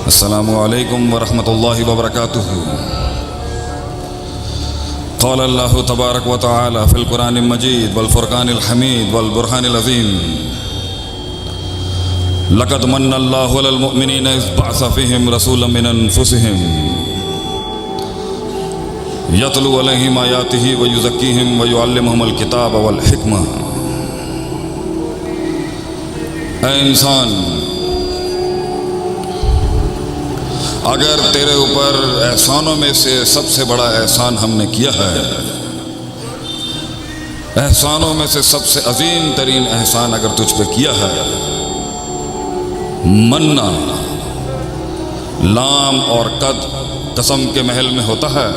السلام علیکم ورحمۃ اللہ وبرکاتہ۔ قال اللہ تبارک و تعالی فی القرآن المجید والفرقان الحمید والبرہان العظیم لقد من اللہ علی المؤمنین اذ بعث فیہم رسولا من انفسہم یتلو علیہم آیاتہ ویزکیہم ویعلمہم الکتاب والحکمہ۔ اے انسان، اگر تیرے اوپر احسانوں میں سے سب سے بڑا احسان ہم نے کیا ہے، احسانوں میں سے سب سے عظیم ترین احسان اگر تجھ پہ کیا ہے، مننا لام اور قد قسم کے محل میں ہوتا ہے،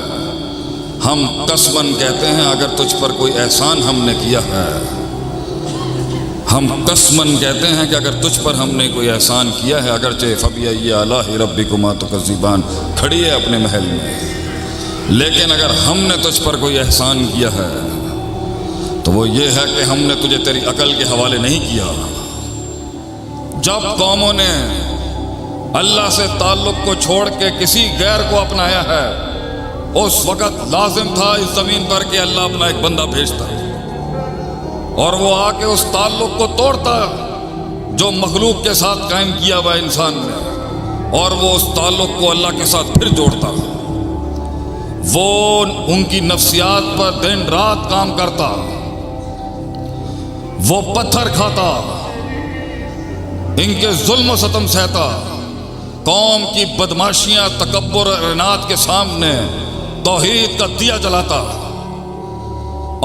ہم قسمن کہتے ہیں اگر تجھ پر کوئی احسان ہم نے کیا ہے، ہم قسمن کہتے ہیں کہ اگر تجھ پر ہم نے کوئی احسان کیا ہے، اگرچہ فبأي آلاء ربكما تكذبان کھڑی ہے اپنے محل میں، لیکن اگر ہم نے تجھ پر کوئی احسان کیا ہے تو وہ یہ ہے کہ ہم نے تجھے تیری عقل کے حوالے نہیں کیا۔ جب قوموں نے اللہ سے تعلق کو چھوڑ کے کسی غیر کو اپنایا ہے، اس وقت لازم تھا اس زمین پر کہ اللہ اپنا ایک بندہ بھیجتا اور وہ آ کے اس تعلق کو توڑتا جو مخلوق کے ساتھ قائم کیا ہوا انسان نے، اور وہ اس تعلق کو اللہ کے ساتھ پھر جوڑتا۔ وہ ان کی نفسیات پر دن رات کام کرتا، وہ پتھر کھاتا، ان کے ظلم و ستم سہتا، قوم کی بدماشیاں تکبر اور اناد کے سامنے توحید کا دیا جلاتا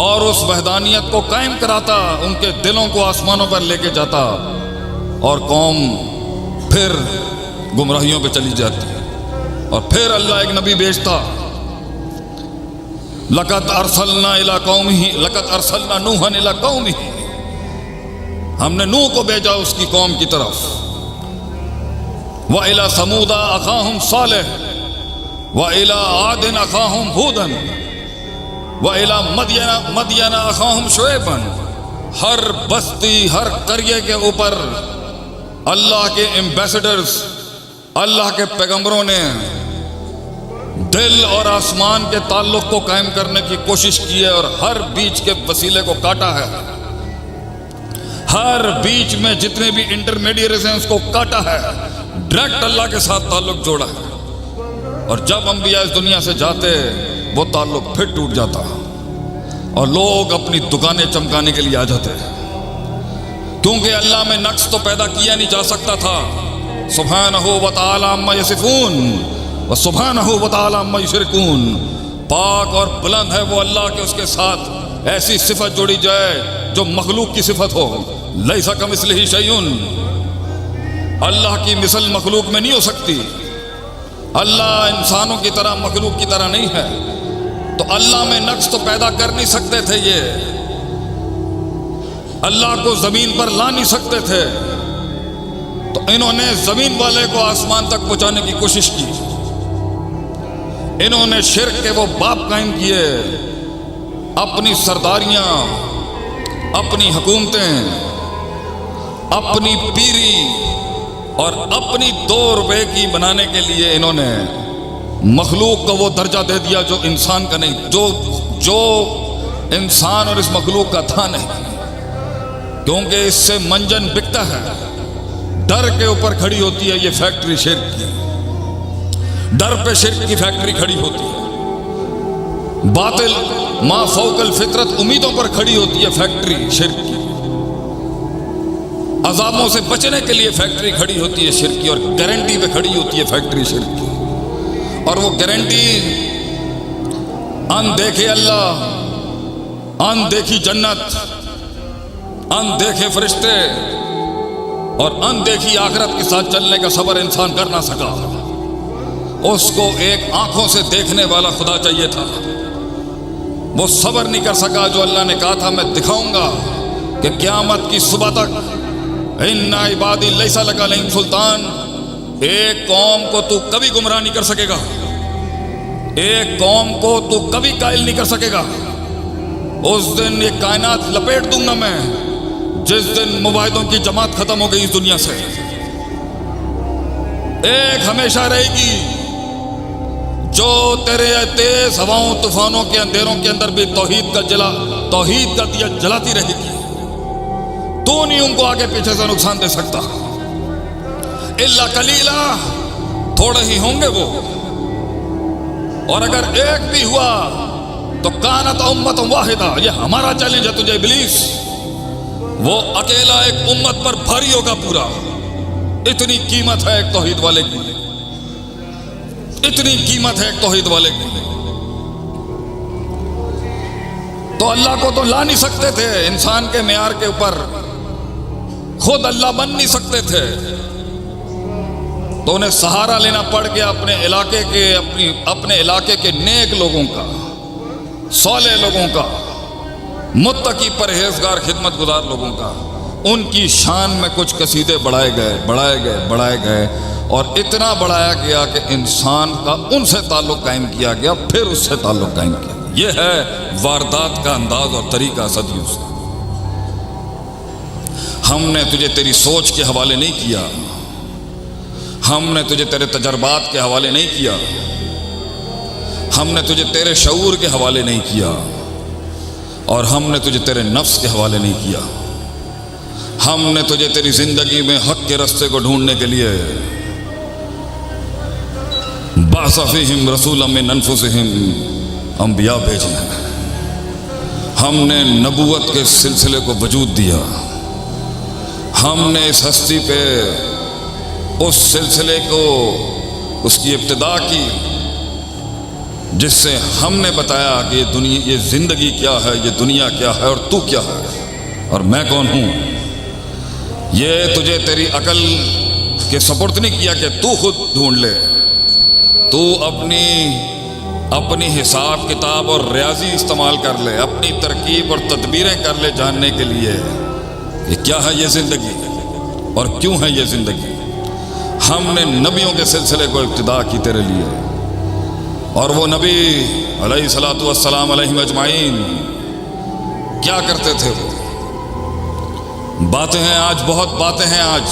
اور اس وحدانیت کو قائم کراتا، ان کے دلوں کو آسمانوں پر لے کے جاتا، اور قوم پھر گمراہیوں پہ چلی جاتی، اور پھر اللہ ایک نبی بھیجتا۔ لقد ارسلنا الی قومہ، لقد ارسلنا نوحا الی قومہ، ہم نے نوح کو بھیجا اس کی قوم کی طرف۔ وَإِلَى ثَمُودَ أَخَاهُمْ صَالِحٌ وَإِلَى عَادٍ أَخَاهُمْ هُودًا وَإِلَى مَدْيَنَ أَخَاهُمْ شُعَيْبًا۔ ہر بستی، ہر قریے کے اوپر اللہ کے ایمبیسڈرز، اللہ کے پیغمبروں نے دل اور آسمان کے تعلق کو قائم کرنے کی کوشش کی ہے، اور ہر بیچ کے وسیلے کو کاٹا ہے، ہر بیچ میں جتنے بھی انٹرمیڈیٹریز ہیں اس کو کاٹا ہے، ڈائریکٹ اللہ کے ساتھ تعلق جوڑا ہے، اور جب انبیاء اس دنیا سے جاتے وہ تعلق پھر ٹوٹ جاتا اور لوگ اپنی دکانیں چمکانے کے لیے آ جاتے، کیونکہ اللہ میں نقص تو پیدا کیا نہیں جا سکتا تھا۔ سبحانہ و تعالی عما یصفون و سبحانہ و تعالی عما یشرکون، پاک اور بلند ہے وہ اللہ کہ اس کے ساتھ ایسی صفت جوڑی جائے جو مخلوق کی صفت ہو۔ لیس کمثلہ شیء، اللہ کی مثل مخلوق میں نہیں ہو سکتی، اللہ انسانوں کی طرح مخلوق کی طرح نہیں ہے، تو اللہ میں نقص تو پیدا کر نہیں سکتے تھے، یہ اللہ کو زمین پر لا نہیں سکتے تھے، تو انہوں نے زمین والے کو آسمان تک پہنچانے کی کوشش کی، انہوں نے شرک کے وہ باپ قائم کیے، اپنی سرداریاں، اپنی حکومتیں، اپنی پیری اور اپنی 2 روپے کی بنانے کے لیے انہوں نے مخلوق کو وہ درجہ دے دیا جو انسان کا نہیں، جو انسان اور اس مخلوق کا تھا نہیں، کیونکہ اس سے منجن بکتا ہے، ڈر کے اوپر کھڑی ہوتی ہے یہ فیکٹری شرک کی، ڈر پہ شرک کی فیکٹری کھڑی ہوتی ہے، باطل ما فوق الفطرت امیدوں پر کھڑی ہوتی ہے فیکٹری شرک کی، عذابوں سے بچنے کے لیے فیکٹری کھڑی ہوتی ہے شرک کی، اور گارنٹی پہ کھڑی ہوتی ہے فیکٹری شرک کی، اور وہ گارنٹی ان دیکھے اللہ، ان دیکھی جنت، ان دیکھے فرشتے، اور ان دیکھی آخرت کے ساتھ چلنے کا صبر انسان کر نہ سکا، اس کو ایک آنکھوں سے دیکھنے والا خدا چاہیے تھا، وہ صبر نہیں کر سکا جو اللہ نے کہا تھا میں دکھاؤں گا کہ قیامت کی صبح تک ان عبادی لیس لک علیہم سلطان، ایک قوم کو تو کبھی گمراہ نہیں کر سکے گا، ایک قوم کو تو کبھی قائل نہیں کر سکے گا، اس دن یہ کائنات لپیٹ دوں گا میں، جس دن مباحدوں کی جماعت ختم ہو گئی اس دنیا سے، ایک ہمیشہ رہے گی جو تیرے تیز ہواؤں طوفانوں کے اندھیروں کے اندر بھی توحید کا دیا جلاتی رہے گی. تو نہیں ان کو آگے پیچھے سے نقصان دے سکتا. الا قلیلا، تھوڑے ہی ہوں گے وہ، اور اگر ایک بھی ہوا تو کانت امت واحدہ. یہ ہمارا چیلنج ہے تجھے ابلیس. وہ اکیلا ایک امت پر بھاری ہوگا پورا. اتنی قیمت ہے ایک توحید والے کی، اتنی قیمت ہے ایک توحید والے کی. تو اللہ کو تو لا نہیں سکتے تھے انسان کے معیار کے اوپر، خود اللہ بن نہیں سکتے تھے، تو انہیں سہارا لینا پڑ گیا اپنے علاقے کے نیک لوگوں کا، صالح لوگوں کا، متقی پرہیزگار خدمت گزار لوگوں کا. ان کی شان میں کچھ قصیدے بڑھائے گئے اور اتنا بڑھایا گیا کہ انسان کا ان سے تعلق قائم کیا گیا، پھر اس سے تعلق قائم کیا گیا. یہ ہے واردات کا انداز اور طریقہ صدیوں سے. ہم نے تجھے تیری سوچ کے حوالے نہیں کیا، ہم نے تجھے تیرے تجربات کے حوالے نہیں کیا، ہم نے تجھے تیرے شعور کے حوالے نہیں کیا، اور ہم نے تجھے تیرے نفس کے حوالے نہیں کیا. ہم نے تجھے تیری زندگی میں حق کے رستے کو ڈھونڈنے کے لیے بعث فیہم رسولا من انفسہم انبیاء بھیجے ہیں. ہم نے نبوت کے سلسلے کو وجود دیا. ہم نے اس ہستی پہ اس سلسلے کو، اس کی ابتدا کی، جس سے ہم نے بتایا کہ یہ زندگی کیا ہے، یہ دنیا کیا ہے، اور تو کیا ہے، اور میں کون ہوں. یہ تجھے تیری عقل کے سپرد نہیں کیا کہ تو خود ڈھونڈ لے. تو اپنی حساب کتاب اور ریاضی استعمال کر لے، اپنی ترکیب اور تدبیریں کر لے جاننے کے لیے کہ کیا ہے یہ زندگی اور کیوں ہے یہ زندگی. ہم نے نبیوں کے سلسلے کو ابتدا کی تیرے لیے، اور وہ نبی علیہ الصلوۃ والسلام علیہم اجمعین کیا کرتے تھے. وہ باتیں ہیں آج، بہت باتیں ہیں آج،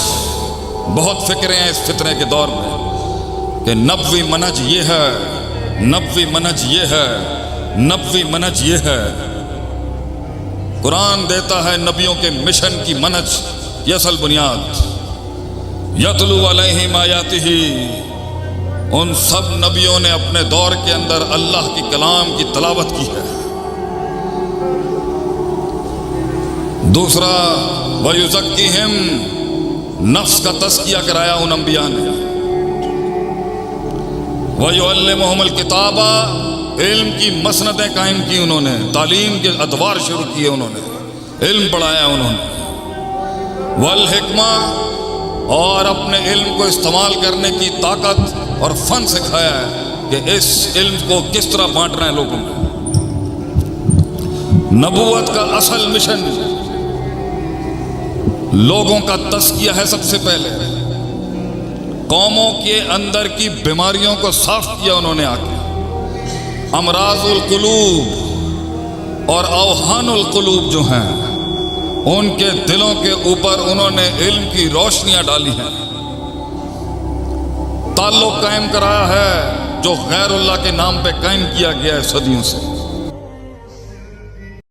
بہت فکریں ہیں اس فتنے کے دور میں کہ نبوی منہج یہ ہے، نبوی منہج یہ ہے، نبوی منہج یہ ہے. قرآن دیتا ہے نبیوں کے مشن کی منہج، یہ اصل بنیاد. یتلو علیہم آیاتہ، ان سب نبیوں نے اپنے دور کے اندر اللہ کی کلام کی تلاوت کی ہے. دوسرا وَيُزَكِّهِمْ، نفس کا تزکیہ کرایا ان انبیاء نے. وَيُعَلِّمُهُمُ الْكِتَابَ، علم کی مسندیں قائم کی انہوں نے، تعلیم کے ادوار شروع کیے انہوں نے، علم پڑھایا انہوں نے. وَالْحِكْمَةَ، اور اپنے علم کو استعمال کرنے کی طاقت اور فن سکھایا ہے کہ اس علم کو کس طرح بانٹنا ہے لوگوں میں. نبوت کا اصل مشن لوگوں کا تزکیہ ہے. سب سے پہلے قوموں کے اندر کی بیماریوں کو صاف کیا انہوں نے آ کے. امراض القلوب اور اوہان القلوب جو ہیں ان کے دلوں کے اوپر انہوں نے علم کی روشنیاں ڈالی ہیں. تعلق قائم کرایا ہے جو غیر اللہ کے نام پہ قائم کیا گیا ہے صدیوں سے.